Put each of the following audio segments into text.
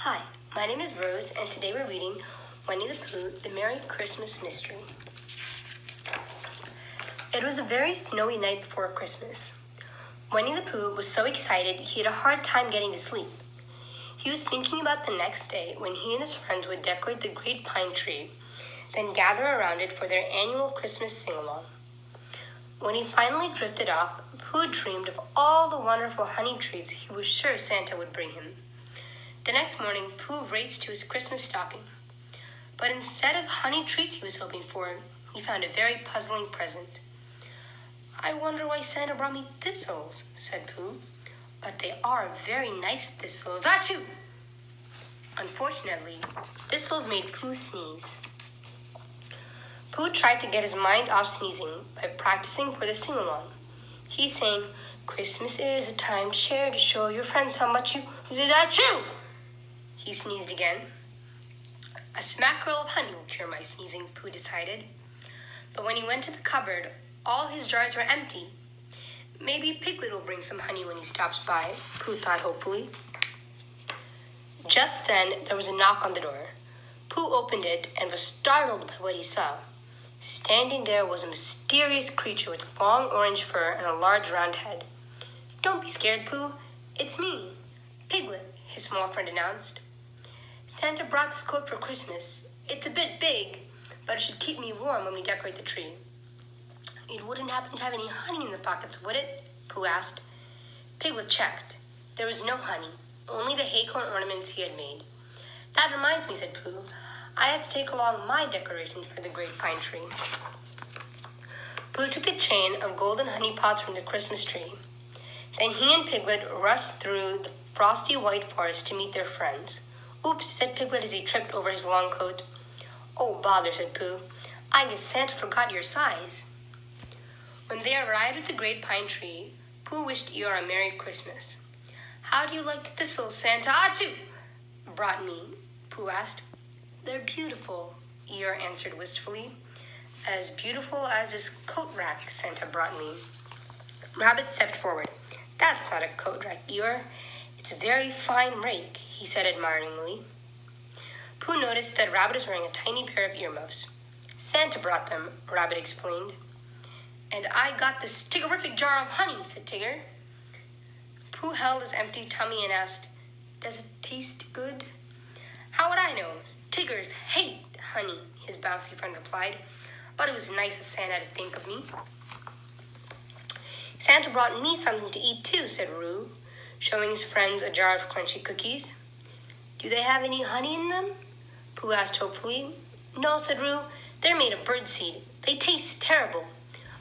Hi, my name is Rose, and today we're reading Winnie the Pooh, The Merry Christmas Mystery. It was a very snowy night before Christmas. Winnie the Pooh was so excited he had a hard time getting to sleep. He was thinking about the next day when he and his friends would decorate the great pine tree, then gather around it for their annual Christmas sing-along. When he finally drifted off, Pooh dreamed of all the wonderful honey treats he was sure Santa would bring him. The next morning, Pooh raced to his Christmas stocking. But instead of honey treats he was hoping for, he found a very puzzling present. "I wonder why Santa brought me thistles," said Pooh. "But they are very nice thistles. Achoo!" Unfortunately, thistles made Pooh sneeze. Pooh tried to get his mind off sneezing by practicing for the sing-along. He sang, "Christmas is a time to share, to show your friends how much you did." Achoo! He sneezed again. "A smackerel of honey will cure my sneezing," Pooh decided. But when he went to the cupboard, all his jars were empty. "Maybe Piglet will bring some honey when he stops by," Pooh thought hopefully. Just then, there was a knock on the door. Pooh opened it and was startled by what he saw. Standing there was a mysterious creature with long orange fur and a large round head. "Don't be scared, Pooh. It's me, Piglet," his small friend announced. "Santa brought this coat for Christmas. It's a bit big, but it should keep me warm when we decorate the tree." "It wouldn't happen to have any honey in the pockets, would it?" Pooh asked. Piglet checked. There was no honey, only the acorn ornaments he had made. "That reminds me," said Pooh. "I have to take along my decorations for the great pine tree." Pooh took a chain of golden honey pots from the Christmas tree. Then he and Piglet rushed through the frosty white forest to meet their friends. "Oops," said Piglet as he tripped over his long coat. "Oh, bother," said Pooh. "I guess Santa forgot your size." When they arrived at the great pine tree, Pooh wished Eeyore a Merry Christmas. "How do you like the thistles Santa brought me?" Pooh asked. "They're beautiful," Eeyore answered wistfully. "As beautiful as this coat rack Santa brought me." Rabbit stepped forward. "That's not a coat rack, Eeyore. It's a very fine rake," he said admiringly. Pooh noticed that Rabbit was wearing a tiny pair of earmuffs. "Santa brought them," Rabbit explained. "And I got this tiggerific jar of honey," said Tigger. Pooh held his empty tummy and asked, "Does it taste good?" "How would I know? Tiggers hate honey," his bouncy friend replied. "But it was nice of Santa to think of me." "Santa brought me something to eat too," said Roo, showing his friends a jar of crunchy cookies. "Do they have any honey in them?" Pooh asked hopefully. "No," said Roo. "They're made of birdseed. They taste terrible.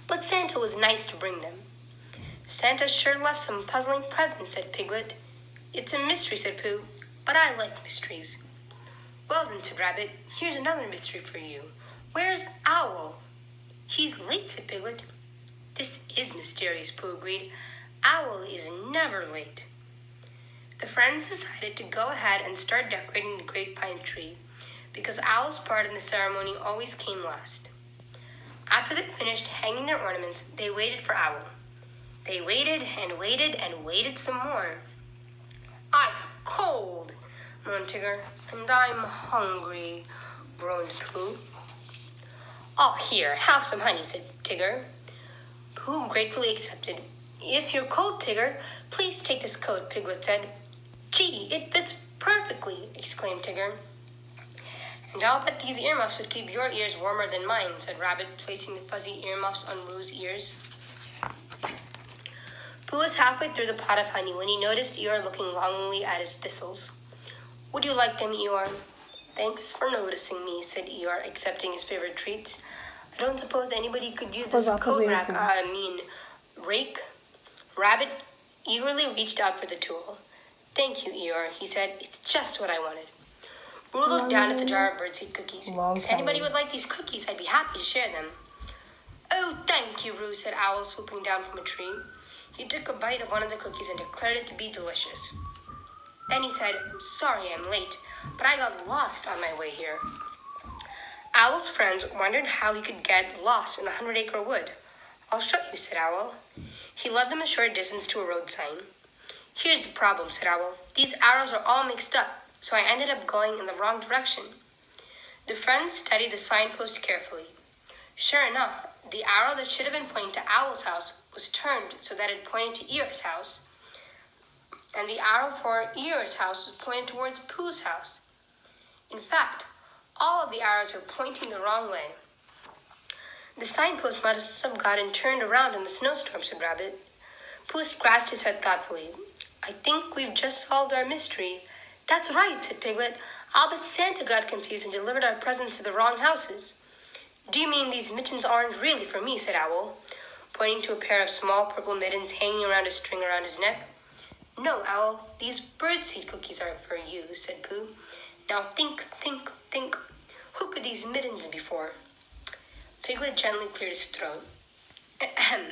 But Santa was nice to bring them." "Santa sure left some puzzling presents," said Piglet. "It's a mystery," said Pooh. "But I like mysteries." "Well then," said Rabbit, "here's another mystery for you. Where's Owl?" "He's late," said Piglet. "This is mysterious," Pooh agreed. "Owl is never late." The friends decided to go ahead and start decorating the great pine tree, because Owl's part in the ceremony always came last. After they finished hanging their ornaments, they waited for Owl. They waited and waited and waited some more. "I'm cold," moaned Tigger. "And I'm hungry," groaned Pooh. "Oh, here, have some honey," said Tigger. Pooh gratefully accepted. "If you're cold, Tigger, please take this coat," Piglet said. "Gee, it fits perfectly," exclaimed Tigger. "And I'll bet these earmuffs would keep your ears warmer than mine," said Rabbit, placing the fuzzy earmuffs on Roo's ears. Pooh was halfway through the pot of honey when he noticed Eeyore looking longingly at his thistles. "Would you like them, Eeyore?" "Thanks for noticing me," said Eeyore, accepting his favorite treats. "I don't suppose anybody could use this coat rack, rake?" Rabbit eagerly reached out for the tool. "Thank you, Eeyore," he said. "It's just what I wanted." Roo looked down at the jar of birdseed cookies. "If anybody would like these cookies, I'd be happy to share them." "Oh, thank you, Roo," said Owl, swooping down from a tree. He took a bite of one of the cookies and declared it to be delicious. Then he said, "Sorry I'm late, but I got lost on my way here." Owl's friends wondered how he could get lost in the 100-acre wood. "I'll show you," said Owl. He led them a short distance to a road sign. "Here's the problem," said Owl. "These arrows are all mixed up. so I ended up going in the wrong direction. The friends studied the signpost carefully. Sure enough, the arrow that should have been pointing to Owl's house was turned so that it pointed to Eeyore's house, and the arrow for Eeyore's house was pointed towards Pooh's house. In fact, all of the arrows were pointing the wrong way. The signpost must have gotten turned around in the snowstorm, said Rabbit. Pooh scratched his head thoughtfully. I think we've just solved our mystery. That's right, said Piglet. I'll bet Santa got confused and delivered our presents to the wrong houses. Do you mean these mittens aren't really for me, said Owl, pointing to a pair of small purple mittens hanging around a string around his neck. No, Owl, these birdseed cookies are for you, said Pooh. Now think. Who could these mittens be for? Piglet gently cleared his throat. Ahem.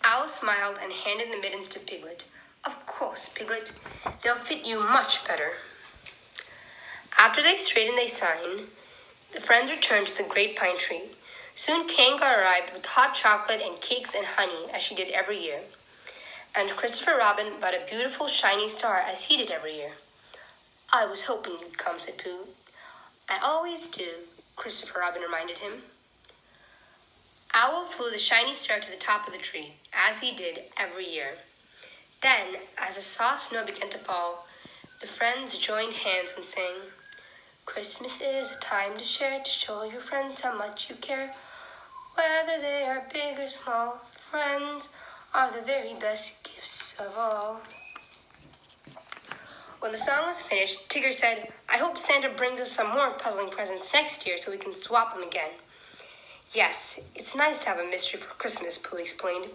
Owl smiled and handed the mittens to Piglet. Of course, Piglet. They'll fit you much better. After they straightened a sign, the friends returned to the great pine tree. Soon Kanga arrived with hot chocolate and cakes and honey, as she did every year. And Christopher Robin brought a beautiful shiny star, as he did every year. I was hoping you'd come, said Pooh. I always do, Christopher Robin reminded him. Owl flew the shiny star to the top of the tree, as he did every year. Then, as the soft snow began to fall, the friends joined hands and sang, Christmas is a time to share, to show your friends how much you care. Whether they are big or small, friends are the very best gifts of all. When the song was finished, Tigger said, I hope Santa brings us some more puzzling presents next year so we can swap them again. Yes, it's nice to have a mystery for Christmas, Pooh explained,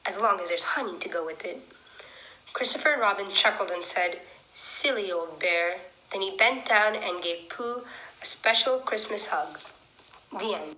as long as there's honey to go with it. Christopher Robin chuckled and said, Silly old bear. Then he bent down and gave Pooh a special Christmas hug. The end.